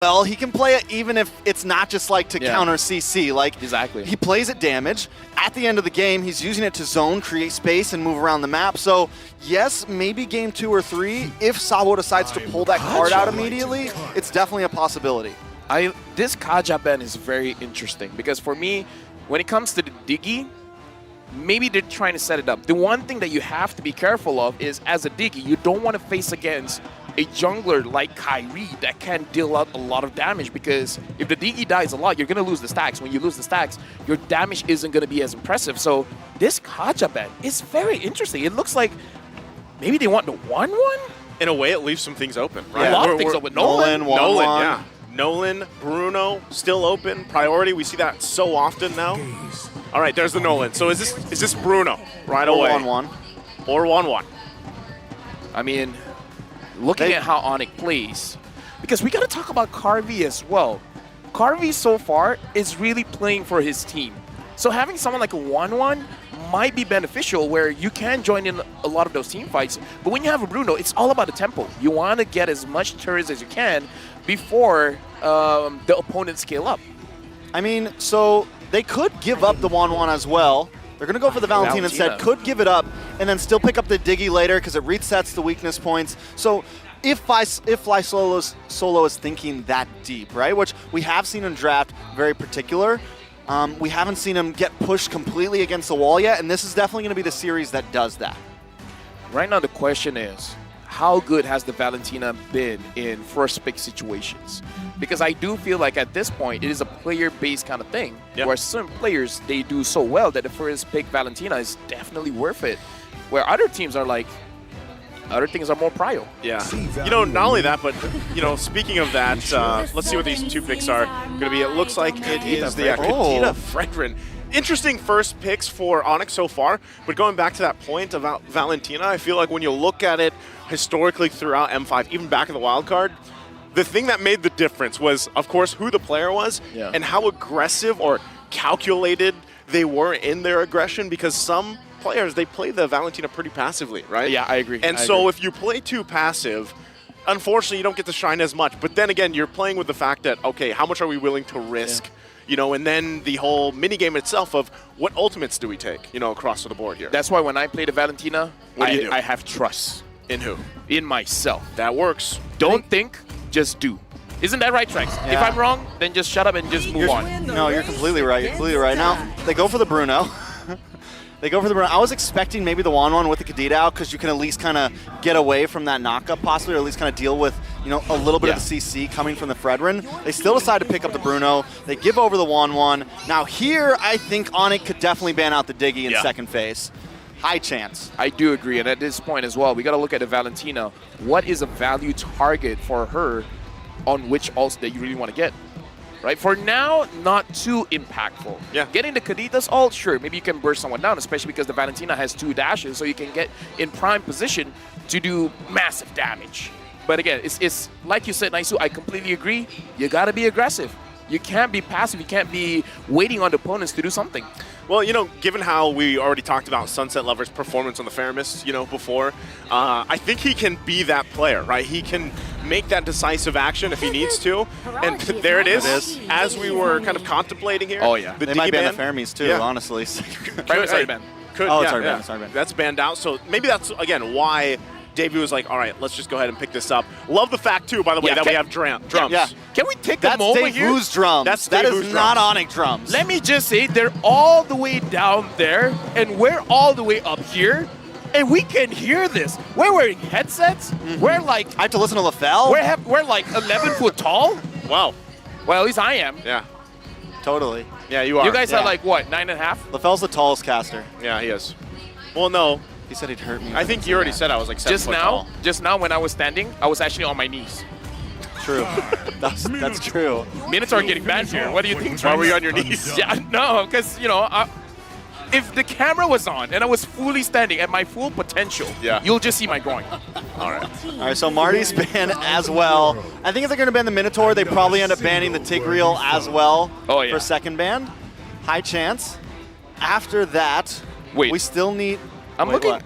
well. He can play it even if it's not just like to counter CC. Like exactly. He plays it damage. At the end of the game, he's using it to zone, create space, and move around the map. So yes, maybe game 2 or 3, if Sabo decides to pull that card out immediately, it's definitely a possibility. This Kaja ban is very interesting because for me, when it comes to the Diggy, maybe they're trying to set it up. The one thing that you have to be careful of is, as a Diggy, you don't want to face against a jungler like Kyrie that can deal out a lot of damage, because if the Diggy dies a lot, you're going to lose the stacks. When you lose the stacks, your damage isn't going to be as impressive. So this Kaja ban is very interesting. It looks like maybe they want the 1-1? In a way, it leaves some things open, right? Yeah. A lot of things open. Nolan, yeah. Nolan, Bruno, still open. Priority, we see that so often now. All right, there's the Nolan. So is this Bruno right away? 1-1. Or 1-1. I mean, looking at how Onic plays, because we got to talk about Carvey as well. Carvey so far is really playing for his team. So having someone like a 1-1 might be beneficial, where you can join in a lot of those team fights. But when you have a Bruno, it's all about the tempo. You want to get as much turrets as you can before the opponents scale up. I mean, so they could give up the 1-1 as well. They're going to go for the Valentina instead, could give it up, and then still pick up the Diggy later because it resets the weakness points. So if Fly Solo is thinking that deep, right, which we have seen in draft, very particular, we haven't seen him get pushed completely against the wall yet, and this is definitely going to be the series that does that. Right now the question is, how good has the Valentina been in first pick situations? Because I do feel like at this point, it is a player-based kind of thing, where some players, they do so well that the first pick Valentina is definitely worth it, where other teams are like, other things are more prio. Yeah. You know, not only that, but, you know, speaking of that, let's see what these 2 picks are going to be. It looks like it is the Kadena Fredrin. Interesting first picks for Onic so far, but going back to that point about Valentina, I feel like when you look at it historically throughout M5, even back in the wild card, the thing that made the difference was, of course, who the player was and how aggressive or calculated they were in their aggression, because some players, they play the Valentina pretty passively, right? Yeah, I agree. And so if you play too passive, unfortunately, you don't get to shine as much. But then again, you're playing with the fact that, okay, how much are we willing to risk? You know, and then the whole minigame itself of what ultimates do we take, you know, across the board here. That's why when I play the Valentina, I have trust. In who? In myself. That works. Don't think, just do. Isn't that right, Trex? Yeah. If I'm wrong, then just shut up and just move on. No, you're completely right. You're completely right. Now, they go for the Bruno. They go for the Bruno. I was expecting maybe the 1-1 with the Kadena out, because you can at least kind of get away from that knockup possibly, or at least kind of deal with, you know, a little bit of the CC coming from the Fredrin. They still decide to pick up the Bruno. They give over the 1-1. Now here, I think Onic could definitely ban out the Diggy in second phase. High chance. I do agree, and at this point as well, we got to look at the Valentina. What is a value target for her on which ult that you really want to get? Right? For now, not too impactful. Yeah. Getting the Kadita's ult, sure, maybe you can burst someone down, especially because the Valentina has 2 dashes, so you can get in prime position to do massive damage. But again, it's like you said, Naisu, I completely agree. You got to be aggressive. You can't be passive. You can't be waiting on the opponents to do something. Well, you know, given how we already talked about Sunset Lover's performance on the Faramis, you know, before, I think he can be that player, right? He can make that decisive action if he needs to. And there it is, as we were kind of contemplating here. Oh, yeah. They might ban the Faramis too, honestly. Faramis already banned. Sorry, banned. That's banned out. So maybe that's, again, why Davey was like, all right, let's just go ahead and pick this up. Love the fact, too, by the way, that we have drums. Yeah. Can we take a moment here? That's drums. That is not Onic drums. Let me just say, they're all the way down there, and we're all the way up here, and we can hear this. We're wearing headsets. We're like... I have to listen to LaFell? We're like 11 foot tall. Wow. Well, at least I am. Yeah. Totally. Yeah, you are. You guys are like, what, 9.5? LaFell's the tallest caster. Yeah, he is. Well, no. He said he'd hurt me. I think you already said I was like 7 foot tall. Just now when I was standing, I was actually on my knees. True. That's true. Minotaur getting banned here. What do you think? Why were you on your knees? Yeah, no, because, you know, if the camera was on and I was fully standing at my full potential, you'll just see my groin. All right. All right, so Marty's banned as well. I think if they're going to ban the Minotaur, they probably end up banning the Tigreal as well for second ban. High chance. After that, we still need... I'm looking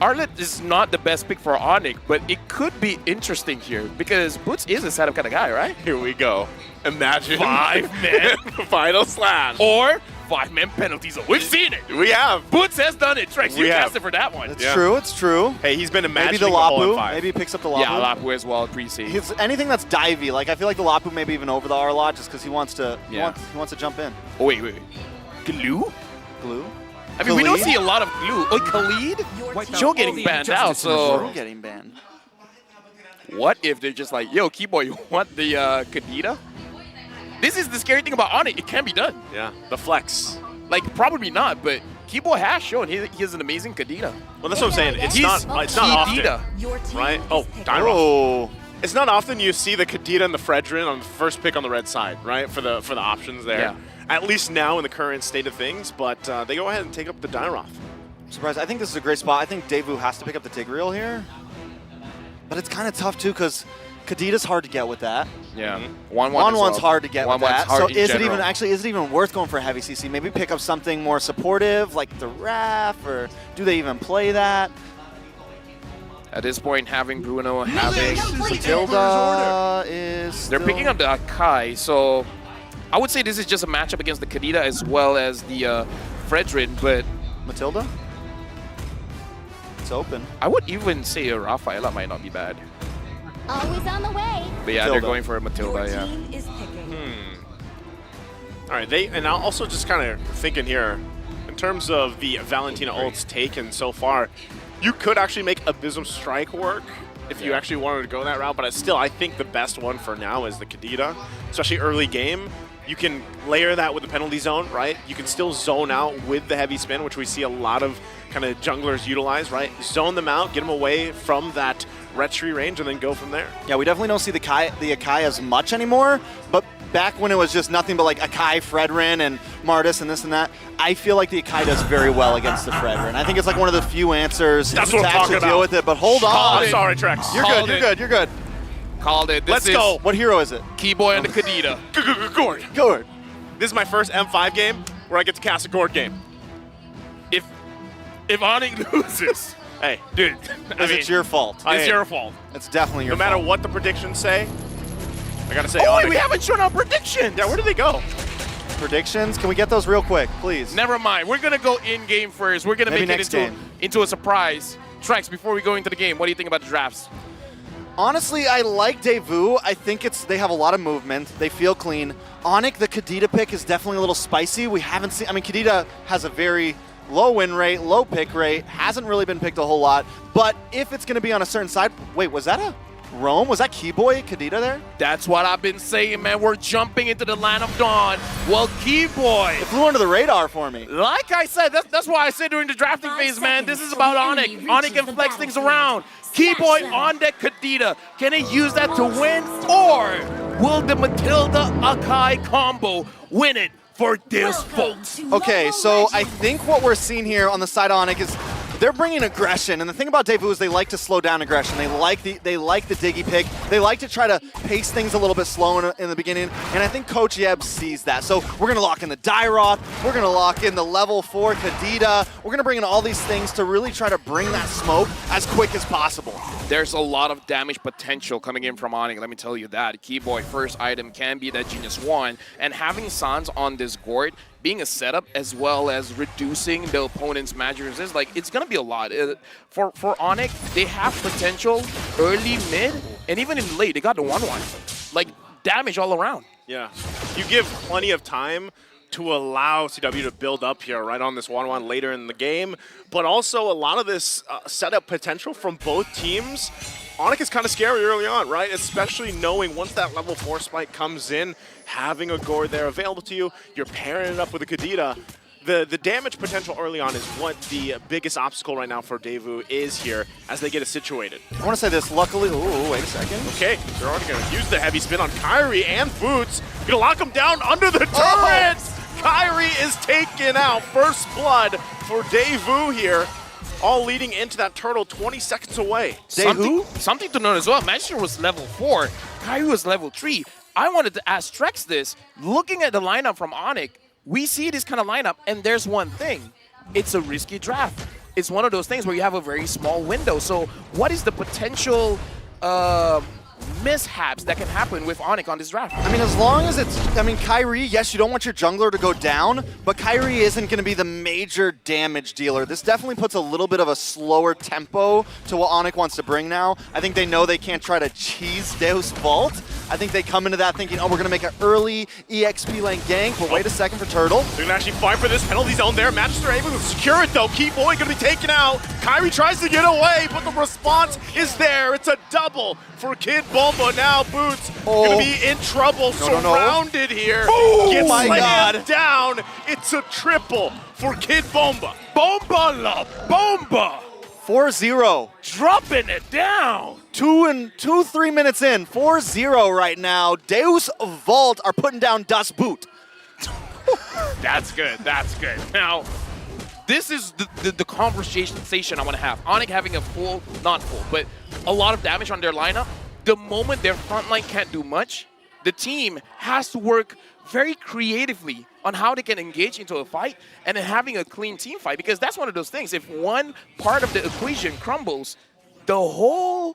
Arlet is not the best pick for Onic, but it could be interesting here because Boots is a setup kind of guy, right? Here we go. Imagine 5-man final slash. or 5-man penalties. We've seen it. We have. Boots has done it. Trex, you have. casted for that one. It's true. It's true. Hey, he's been Maybe imagining the a hole in Lapu. 5. Maybe he picks up the Lapu. Yeah, Lapu as well, pre-seed. Anything that's divey. Like I feel like the Lapu maybe even over the R-Lot just because he wants to. He wants to jump in. Oh, wait. Glue? Glue. I mean, we don't Khalid? see a lot of glue. Oh, Khalid? Joe getting banned out, so... Drew getting banned. What if they're just like, yo, Keyboy, you want the Kadita? This is the scary thing about Onic. It can be done. Yeah, the flex. Like, probably not, but Keyboy has shown he has an amazing Kadita. Well, that's what I'm saying. It's not Kadita. often, right? Oh, Dyro. Oh. It's not often you see the Kadita and the Fredrin on the first pick on the red side, right? For the options there. Yeah. At least now in the current state of things, but they go ahead and take up the Dyroth. I'm surprised. I think this is a great spot. I think Deusvult has to pick up the Tigreal here. But it's kind of tough, too, because Kadita's hard to get with that. Yeah. 1-1's hard to get with that. So is it even even worth going for a heavy CC? Maybe pick up something more supportive, like the Raf, or do they even play that? At this point, having Bruno, having Matilda is They're picking up the Akai, so I would say this is just a matchup against the Kadita as well as the Fredrin, but Matilda? It's open. I would even say a Rafaela might not be bad. Always on the way. But yeah, Matilda. they're going for a Matilda, Your yeah. team is picking. All right, and I'm also just kind of thinking here, in terms of the Valentina ults taken so far, you could actually make Abysm Strike work if you actually wanted to go that route, but I think the best one for now is the Kadita, especially early game. You can layer that with the penalty zone, right? You can still zone out with the heavy spin, which we see a lot of kind of junglers utilize, right? Zone them out, get them away from that retry range, and then go from there. Yeah, we definitely don't see the Akai as much anymore, but back when it was just nothing but like Akai, Fredrin, and Martis and this and that, I feel like the Akai does very well against the Fredrin. I think it's like one of the few answers That's to what I'm actually talking deal about. with it, but hold I'm on. sorry, Trex. You're Called good, it. you're good, you're good. Called it. This Let's is go. What hero is it? Keyboy and the Kadita. Gord. Good. This is my first M5 game where I get to cast a Gord game. If Onic loses, Hey, dude, It's your fault. I- it's your fault. It's definitely your no matter fault. what the predictions say, I gotta say, Oh wait, Onic. we haven't shown our predictions. Yeah, where did they go? Predictions? Can we get those real quick, please? Never mind. We're gonna go in game first. We're gonna Maybe make it next game. into a surprise. Trex, before we go into the game, what do you think about the drafts? Honestly, I like Deusvult. I think they have a lot of movement. They feel clean. Onic, the Kadita pick is definitely a little spicy. We haven't seen. I mean, Kadita has a very low win rate, low pick rate. Hasn't really been picked a whole lot. But if it's going to be on a certain side, wait, was that a Rome? Was that Keyboy Kadita there? That's what I've been saying, man. We're jumping into the land of dawn. Well, Keyboy, It flew under the radar for me. like I said, that's why I said during the drafting phase, man, this is about Onic. Onic can flex things around. Keyboy on deck Kadita. Can he use that to win? Or will the Matilda Akai combo win it for Deusvult? Okay, so I think what we're seeing here on the side of Onic is they're bringing aggression, and the thing about Deusvult is they like to slow down aggression. They like the Diggy pick. They like to try to pace things a little bit slow in the beginning, and I think Coach Yeb sees that. So we're gonna lock in the Dyroth. We're gonna lock in the level 4 Kadita. We're gonna bring in all these things to really try to bring that smoke as quick as possible. There's a lot of damage potential coming in from Onic, let me tell you that. Keyboy first item can be that Genius 1, and having Sans on this Gord, being a setup as well as reducing the opponent's magic resist, like it's gonna be a lot. For Onic, they have potential early, mid, and even in late. They got the 1-1. Like damage all around. Yeah. You give plenty of time to allow CW to build up here right on this 1-1 later in the game, but also a lot of this setup potential from both teams. Onic is kind of scary early on, right? Especially knowing once that level 4 spike comes in, having a Gord there available to you, you're pairing it up with a Kadita. The damage potential early on is what the biggest obstacle right now for Deusvult is here as they get it situated. I want to say this, luckily, ooh, wait a second. Okay, they're already going to use the heavy spin on Kyrie and Boots. Going to lock him down under the turret. Oh. Kyrie is taken out. First blood for Deusvult here. All leading into that turtle 20 seconds away. Something to note as well, Manchester was level 4, Kyrie was level 3. I wanted to ask Trex this. Looking at the lineup from Onic, we see this kind of lineup, and there's one thing. It's a risky draft. it's one of those things where you have a very small window. So what is the potential mishaps that can happen with Onic on this draft? I mean, as long as it's, I mean, Kyrie, yes, you don't want your jungler to go down, but Kyrie isn't going to be the major damage dealer. This definitely puts a little bit of a slower tempo to what Onic wants to bring now. I think they know they can't try to cheese Deusvult. I think they come into that thinking, oh, we're going to make an early EXP lane gank, but wait a second for Turtle. They're going to actually fight for this penalty zone there. Manchester able to secure it, though. Keyboy going to be taken out. Kyrie tries to get away, but the response is there. It's a double for Kid Bomba. Now Boots going to be in trouble, surrounded here. Gets slammed down. It's a triple for Kid Bomba. Bomba la bomba! 4-0. Dropping it down. 3 minutes in. 4-0 right now. Deusvult are putting down Deusvult. That's good. That's good. Now, this is the conversation I want to have. Onic having a full, not full, but a lot of damage on their lineup. The moment their front line can't do much, the team has to work very creatively on how they can engage into a fight and then having a clean team fight, because that's one of those things. If one part of the equation crumbles, the whole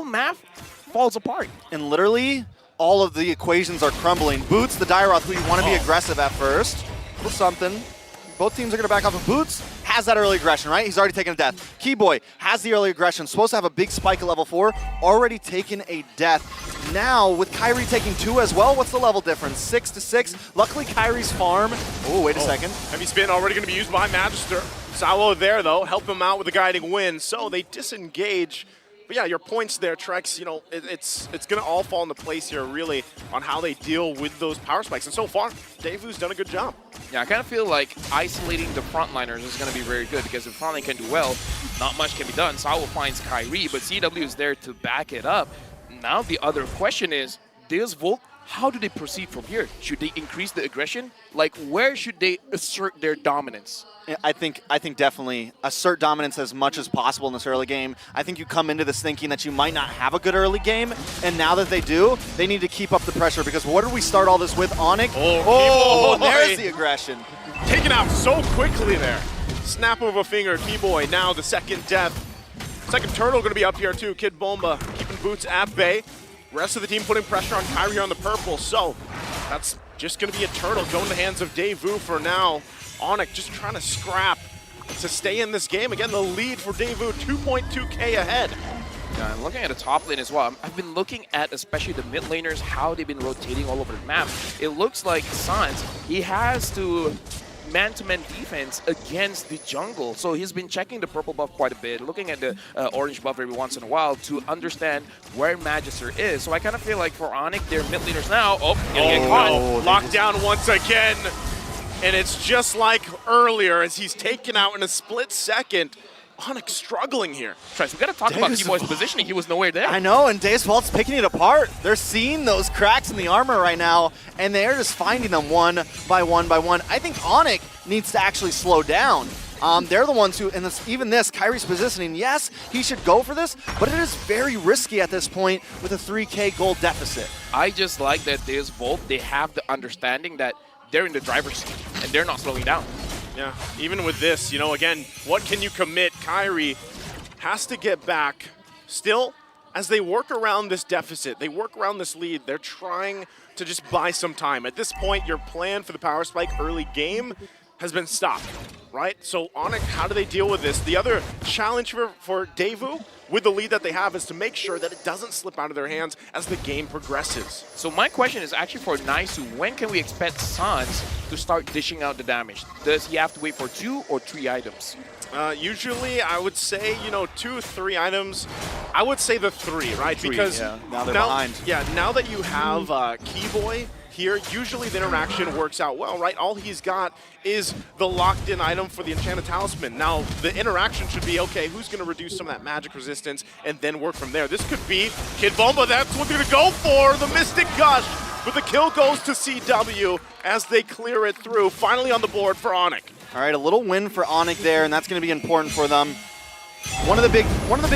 map falls apart. And literally, all of the equations are crumbling. Boots, the Dairoth, who you want to be aggressive at first, with something. Both teams are going to back off of Boots. Has that early aggression, right? He's already taken a death. Keyboy has the early aggression. Supposed to have a big spike at level 4. Already taken a death. Now, with Kyrie taking 2 as well, what's the level difference? 6 to 6. Luckily, Kyrie's farm. Oh, wait a second. Heavy spin already going to be used by Magister. Sawo there, though, help him out with the guiding wind. So they disengage. But yeah, your points there, Trex, you know, it's going to all fall into place here, really, on how they deal with those power spikes. And so far, Devu's done a good job. Yeah, I kind of feel like isolating the frontliners is going to be very good, because if frontline can do well, not much can be done. Sawo finds Kyrie, but CW is there to back it up. Now the other question is, Deusvult, how do they proceed from here? Should they increase the aggression? Like, where should they assert their dominance? I think definitely assert dominance as much as possible in this early game. I think you come into this thinking that you might not have a good early game, and now that they do, they need to keep up the pressure, because what did we start all this with? Onic? Oh, there's the aggression. Taken out so quickly there. Snap of a finger, Keyboy, now the second death. Second Turtle going to be up here too. Kid Bomba keeping Boots at bay. Rest of the team putting pressure on Kyrie on the purple, so that's just going to be a Turtle going to the hands of Devu for now. Onic just trying to scrap to stay in this game. Again, the lead for Devu, 2.2K ahead. Yeah, I'm looking at the top lane as well. I've been looking at especially the mid laners, how they've been rotating all over the map. It looks like Sans, he has to man-to-man defense against the jungle. So he's been checking the purple buff quite a bit, looking at the orange buff every once in a while to understand where Magister is. So I kind of feel like for Onic, they're mid laners now. Oh, gonna get caught. No. Locked down once again. And it's just like earlier as he's taken out in a split second. Onic struggling here. Trace, we got to talk about Keyboy's positioning. He was nowhere there. I know, and Deusvolt's picking it apart. They're seeing those cracks in the armor right now, and they're just finding them one by one by one. I think Onic needs to actually slow down. They're the ones who, and even this, Kyrie's positioning, yes, he should go for this, but it is very risky at this point with a 3K gold deficit. I just like that Deusvult, they have the understanding that they're in the driver's seat, and they're not slowing down. Yeah, even with this, you know, again, what can you commit? Kyrie has to get back. Still, as they work around this deficit, they work around this lead, they're trying to just buy some time. At this point, your plan for the power spike early game has been stopped, right? So Onic, how do they deal with this? The other challenge for Devu with the lead that they have is to make sure that it doesn't slip out of their hands as the game progresses. So my question is actually for Naisu, when can we expect Sans to start dishing out the damage? Does he have to wait for 2 or 3 items? Usually, I would say, you know, 2, 3 items. I would say the 3, right? 3, because yeah. Now they're behind. Yeah, now that you have Keyboy here, usually the interaction works out well, right? All he's got is the locked-in item for the Enchanted Talisman. Now, the interaction should be, okay, who's going to reduce some of that magic resistance and then work from there? This could be Kid Bomba. That's what they're going to go for, the Mystic Gush. But the kill goes to CW as they clear it through. Finally on the board for Onic. All right, a little win for Onic there, and that's going to be important for them. One of the big,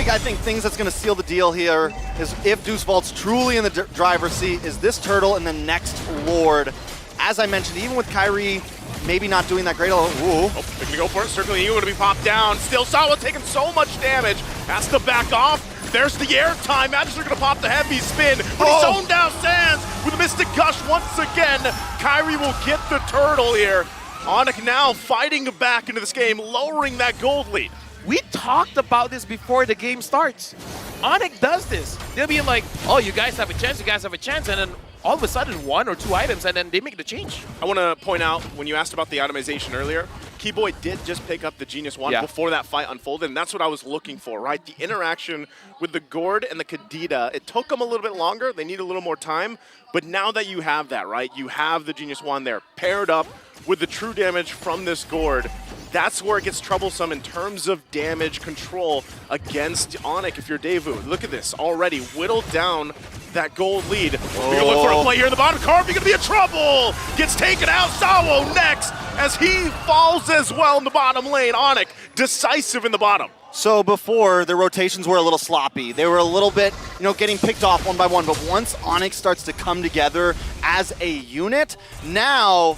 I think, things that's going to seal the deal here is if Deusvolt's truly in the driver's seat, is this Turtle and the next Lord. As I mentioned, even with Kyrie maybe not doing that great. Ooh. Oh, they're going to go for it. Circling Eagle going to be popped down. Still, Sawa taking so much damage. Has to back off. There's the air time. Magister going to pop the heavy spin. But he's zoned down Sands with a Mystic Gush once again. Kairi will get the turtle here. Onic now fighting back into this game, lowering that gold lead. We talked about this before the game starts. Onic does this. They'll be like, oh, you guys have a chance, and then all of a sudden 1 or 2 items, and then they make the change. I want to point out, when you asked about the itemization earlier, Keyboy did just pick up the Genius Wand before that fight unfolded, and that's what I was looking for, right? The interaction with the Gourd and the Kadita, it took them a little bit longer. They need a little more time, but now that you have that, right? You have the Genius Wand there, paired up with the true damage from this Gourd. That's where it gets troublesome in terms of damage control against Onic if you're Deusvult. Look at this, already whittled down that gold lead. We're going to look for a play here in the bottom. Carvey going to be in trouble. Gets taken out. Sawo next as he falls as well in the bottom lane. Onic decisive in the bottom. So before, the rotations were a little sloppy. They were a little bit, getting picked off one by one. But once Onic starts to come together as a unit, now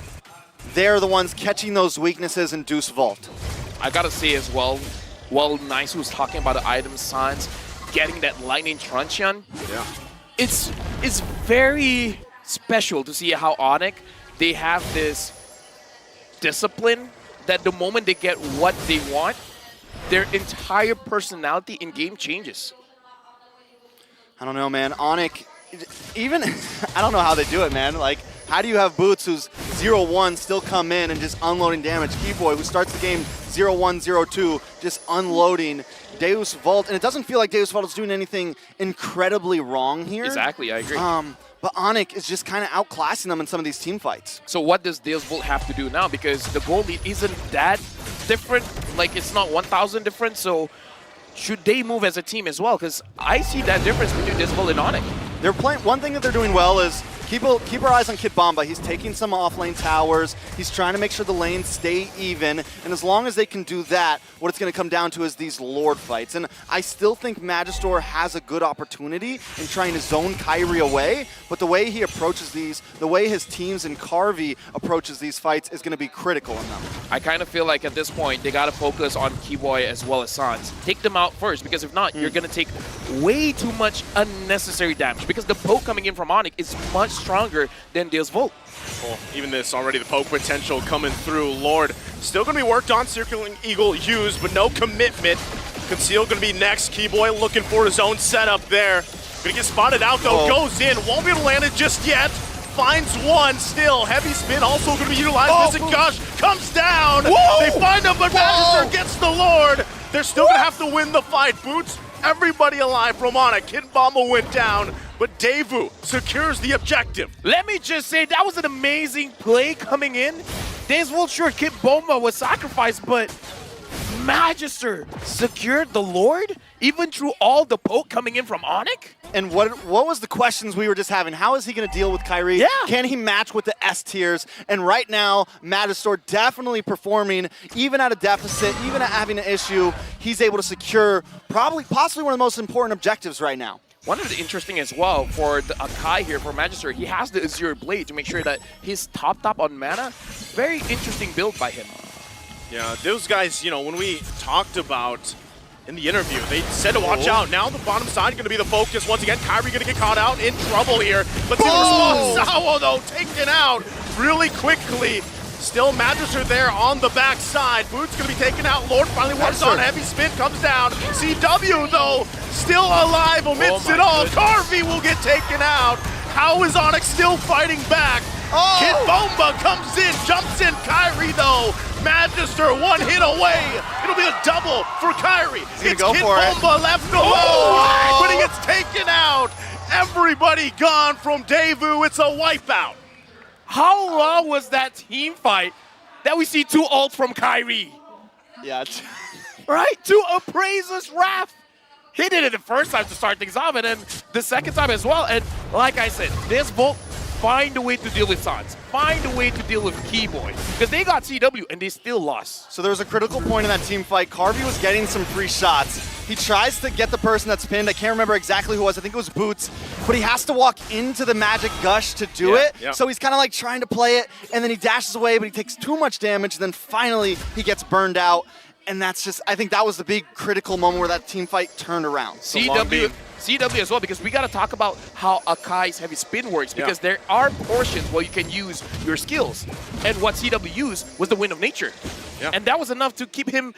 they're the ones catching those weaknesses in Deusvult. I gotta say as well, while Nice was talking about the item signs, getting that lightning truncheon, it's very special to see how Onic, they have this discipline that the moment they get what they want, their entire personality in game changes. I don't know, man. Onic, even, I don't know how they do it, man. Like, how do you have Boots, who's 0-1, still come in and just unloading damage? Keyboy, who starts the game 0-1, 0-2, just unloading. Deusvult, and it doesn't feel like Deusvult is doing anything incredibly wrong here. Exactly, I agree. But Onic is just kind of outclassing them in some of these team fights. So what does Deusvult have to do now? Because the goal lead isn't that different. Like, it's not 1,000 different, so should they move as a team as well? Because I see that difference between Deusvult and Onic. They're playing. One thing that they're doing well is keep our eyes on Kid Bomba. He's taking some off-lane towers. He's trying to make sure the lanes stay even. And as long as they can do that, what it's going to come down to is these Lord fights. And I still think Magister has a good opportunity in trying to zone Kairi away. But the way he approaches these, the way his teams and Carvey approaches these fights is going to be critical in them. I kind of feel like at this point, they got to focus on Keyboy as well as Sans. Take them out first, because if not, you're going to take way too much unnecessary damage. Because the poke coming in from Onic is much stronger than Deusvult. Well, even this already, the poke potential coming through. Lord still going to be worked on. Circling Eagle used, but no commitment. Conceal going to be next. Keyboy looking for his own setup there. Going to get spotted out though. Goes in. Won't be able to land it just yet. Finds one still. Heavy spin also going to be utilized. Mystic Gush comes down. They find him, but Magister gets the Lord. They're still going to have to win the fight. Boots, everybody alive from Onic. Kid Bomba went down, but Deusvult secures the objective. Let me just say, that was an amazing play coming in. Deusvult, sure, Kid Bomba was sacrificed, but Magister secured the Lord, even through all the poke coming in from Onic? And what was the questions we were just having? How is he going to deal with Kairi? Yeah. Can he match with the S tiers? And right now, Magister definitely performing, even at a deficit, even at having an issue, he's able to secure possibly one of the most important objectives right now. One of the interesting as well for the Akai here for Magister, he has the Azure Blade to make sure that he's top on mana. Very interesting build by him. Yeah, those guys, when we talked about in the interview, they said to watch out. Now the bottom side going to be the focus. Once again, Kairi going to get caught out in trouble here. Let's see the response. Sawo, though, taken out really quickly. Still Magister there on the back side. Boots going to be taken out. Lord finally works on. Heavy spin comes down. CW, though, still alive amidst it all. Carvey will get taken out. How is Onic still fighting back? Kid Bomba comes in, jumps in. Kairi, though. Magister one hit away. It'll be a double for Kairi. It's Kid Bomba left alone, but he gets taken out. Everybody gone from Deusvult. It's a wipeout. How long was that team fight that we see 2 ults from Kairi? Yeah. Right? 2 Appraiser's Wrath. He did it the first time to start things off, and then the second time as well. And like I said, Deusvult, find a way to deal with Sans. Find a way to deal with Keyboy. Because they got CW and they still lost. So there was a critical point in that team fight. Carvey was getting some free shots. He tries to get the person that's pinned. I can't remember exactly who it was. I think it was Boots. But he has to walk into the Magic Gush to do it. Yeah. So he's kind of like trying to play it, and then he dashes away, but he takes too much damage. And then finally, he gets burned out. And that's just, I think that was the big critical moment where that team fight turned around. CW as well, because we got to talk about how Akai's heavy spin works, because there are portions where you can use your skills. And what CW used was the Wind of Nature. Yeah. And that was enough to keep him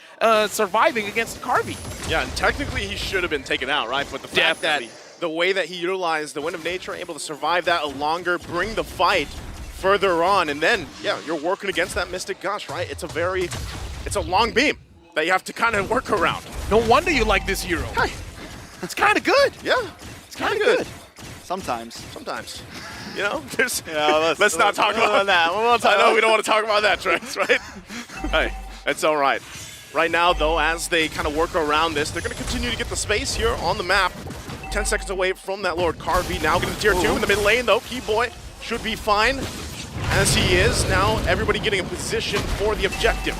surviving against Carvey. Yeah, and technically he should have been taken out, right? But the fact that the way that he utilized the Wind of Nature, able to survive that longer, bring the fight further on, and then, yeah, you're working against that Mystic Gush, right? It's a long beam that you have to kind of work around. No wonder you like this hero. Hey, it's kind of good. yeah, It's kind of good. Sometimes. Sometimes. You know, there's. Yeah, let's not talk about that. I know we don't want to talk about that, Trace, right? Hey, it's all right. Right now, though, as they kind of work around this, they're going to continue to get the space here on the map. 10 seconds away from that Lord Carvey. Now getting to tier 2 in the mid lane, though. Keyboy should be fine, as he is. Now everybody getting a position for the objective.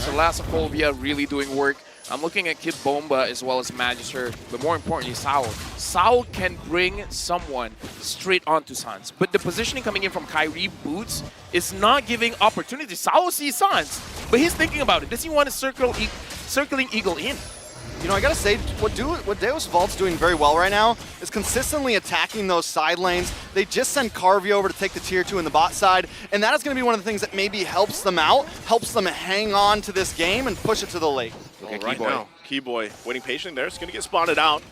Thalassophovia really doing work. I'm looking at Kid Bomba as well as Magister, but more importantly, Saul. Saul can bring someone straight onto Sans, but the positioning coming in from Kyrie Boots is not giving opportunity. Saul sees Sans, but he's thinking about it. Does he want to circling Eagle in? You know, I gotta say, what Deusvult's doing very well right now is consistently attacking those side lanes. They just sent Carvey over to take the tier 2 in the bot side, and that is gonna be one of the things that maybe helps them out, helps them hang on to this game and push it to the late. Okay, right now, Keyboy waiting patiently there. It's gonna get spotted out.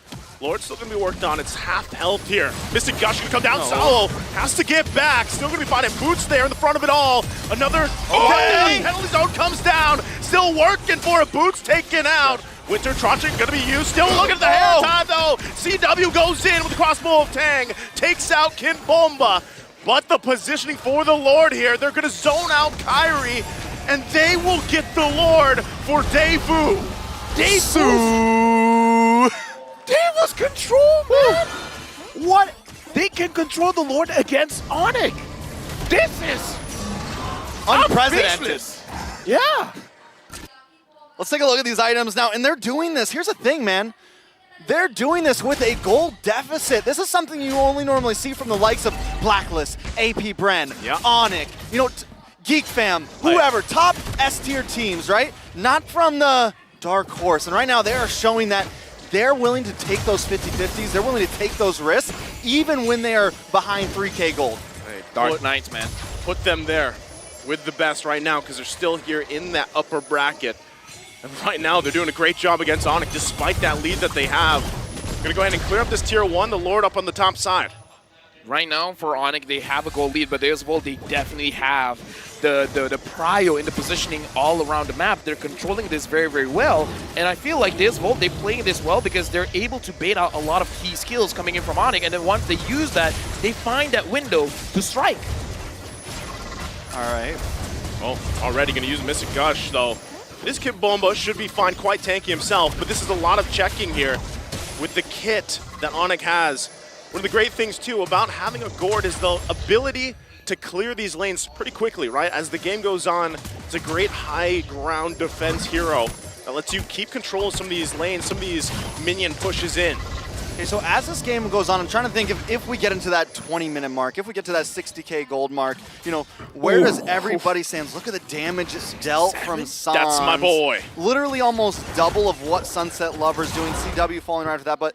Lord's still gonna be worked on. It's half health here. Mystic Gush gonna come down. Solo has to get back. Still gonna be finding Boots there in the front of it all. Another penalty zone comes down. Still working for it. Boots taken out. Winter Trotching gonna be used. Still looking at the hair time though. CW goes in with the crossbow of Tang. Takes out Kid Bomba. But the positioning for the Lord here, they're gonna zone out Kyrie, and they will get the Lord for Deusvult. Deusvult! Deusvult's control, man! What? They can control the Lord against Onic. This is Unprecedented. Yeah. Let's take a look at these items now, and they're doing this. Here's the thing, man. They're doing this with a gold deficit. This is something you only normally see from the likes of Blacklist, AP Bren, Onic, you know, Geek Fam, whoever, top S-tier teams, right? Not from the Dark Horse. And right now they are showing that they're willing to take those 50-50s. They're willing to take those risks, even when they are behind 3K gold. Hey, Dark Knights, man. Put them there with the best right now, because they're still here in that upper bracket. And right now, they're doing a great job against Onic, despite that lead that they have. Gonna go ahead and clear up this tier 1, the Lord up on the top side. Right now, for Onic, they have a goal lead, but Deusvult, they definitely have the prio in the positioning all around the map. They're controlling this very, very well, and I feel like Deusvult, they're playing this well because they're able to bait out a lot of key skills coming in from Onic, and then once they use that, they find that window to strike. All right. Well, already gonna use Mystic Gush, though. This Kid Bomba should be fine, quite tanky himself, but this is a lot of checking here with the kit that Onic has. One of the great things, too, about having a Gourd is the ability to clear these lanes pretty quickly, right? As the game goes on, it's a great high ground defense hero that lets you keep control of some of these lanes, some of these minion pushes in. Okay, so as this game goes on, I'm trying to think if we get into that 20-minute mark, if we get to that 60K gold mark, you know, where does everybody stand? Look at the damage it's dealt from Sans. That's my boy. Literally almost double of what Sunset Lover's doing. CW falling right after that, but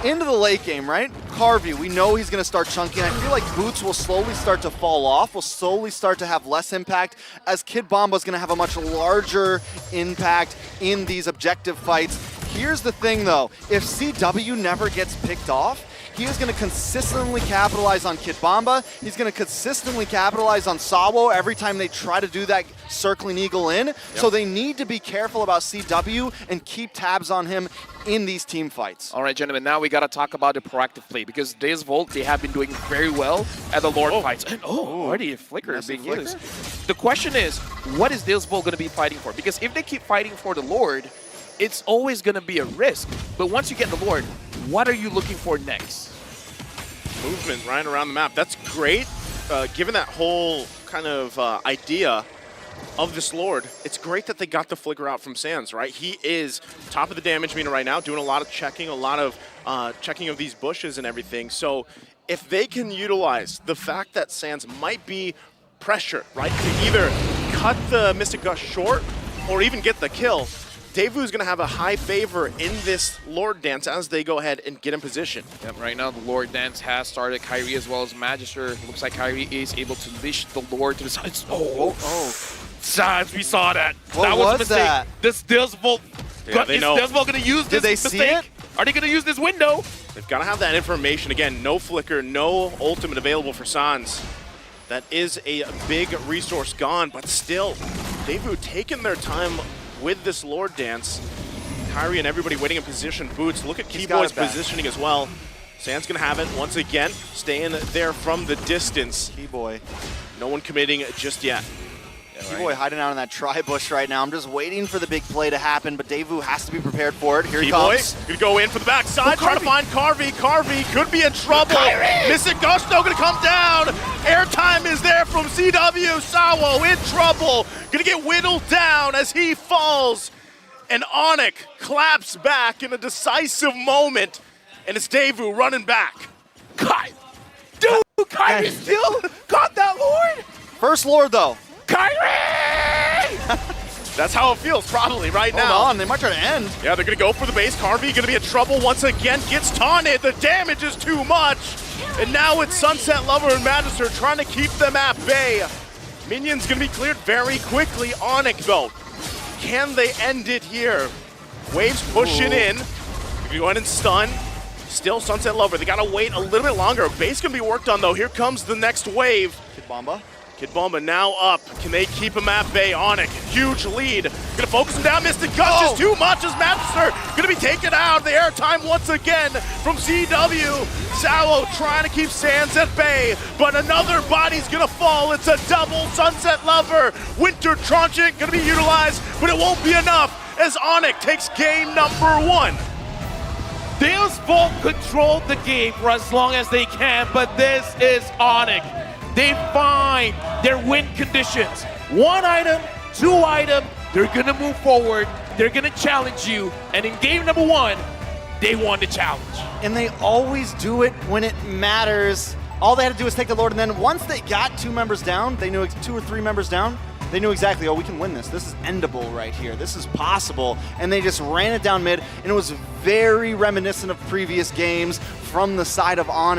into the late game, right? Carvey, we know he's going to start chunking. I feel like Boots will slowly start to fall off, will slowly start to have less impact, as Kid Bomba's going to have a much larger impact in these objective fights. Here's the thing, though. If CW never gets picked off, he is going to consistently capitalize on Kid Bomba. He's going to consistently capitalize on Sawo every time they try to do that circling eagle in. Yep. So they need to be careful about CW and keep tabs on him in these team fights. All right, gentlemen, now we got to talk about the proactive play, because Deusvult, they have been doing very well at the Lord fights. And already a flicker being used. The question is, what is Deusvult going to be fighting for? Because if they keep fighting for the Lord, it's always going to be a risk. But once you get the Lord, what are you looking for next? movement right around the map. That's great, given that whole kind of idea of this Lord. It's great that they got the flicker out from Sans, right? He is top of the damage meter right now, doing a lot of checking, a lot of checking of these bushes and everything. So if they can utilize the fact that Sans might be pressured, right, to either cut the Mystic Gust short or even get the kill, Deusvult is going to have a high favor in this Lord Dance as they go ahead and get in position. Yep, right now the Lord Dance has started. Kyrie as well as Magister. Looks like Kyrie is able to leash the Lord to the side. Oh. Sans, we saw that. What that was a mistake. that? This Deusvult. Yeah, they know. Is Deusvult going to use Did this they mistake? see it? Are they going to use this window? They've got to have that information. Again, no flicker, no ultimate available for Sans. That is a big resource gone, but still, Deusvult taking their time with this Lord Dance. Kyrie and everybody waiting in position. Boots, look at Keyboy's positioning as well. Sans gonna have it once again, staying there from the distance. Keyboy. No one committing just yet. Keyboy hiding out in that tri-bush right now. I'm just waiting for the big play to happen, but Deusvult has to be prepared for it. Here he comes. Gonna go in for the backside, trying to find Carvey. Carvey could be in trouble. Mystic Gusto gonna come down. Airtime is there from CW. Sawo in trouble. Gonna get whittled down as he falls. And Onic claps back in a decisive moment. And it's Deusvult running back. Kyrie still got that Lord. First Lord, though. Kyrie! That's how it feels probably right now. Hold on, they might try to end. Yeah, they're going to go for the base. Carvey going to be in trouble once again. Gets taunted. The damage is too much. And now it's Sunset Lover and Magister trying to keep them at bay. Minions going to be cleared very quickly. Onic, though. Can they end it here? Waves pushing in. Go ahead and stun. Still Sunset Lover. They got to wait a little bit longer. Base going to be worked on, though. Here comes the next wave. Kid Bomba. Kid Bomba now up. Can they keep him at bay? Onic, huge lead. Gonna focus him down. Mystic Gust is too much as Magister gonna be taken out. The airtime once again from CW. Sawo trying to keep Sans at bay, but another body's gonna fall. It's a double Sunset Lover. Winter Tranchant gonna be utilized, but it won't be enough as Onic takes game number 1. Deusvult controlled the game for as long as they can, but this is Onic. They find their win conditions. 1 item, 2 item, they're gonna move forward, they're gonna challenge you, and in game number 1, they won the challenge. And they always do it when it matters. All they had to do was take the Lord, and then once they got 2 members down, they knew 2 or 3 members down, they knew exactly, oh, we can win this. This is endable right here. This is possible. And they just ran it down mid, and it was very reminiscent of previous games from the side of Onic.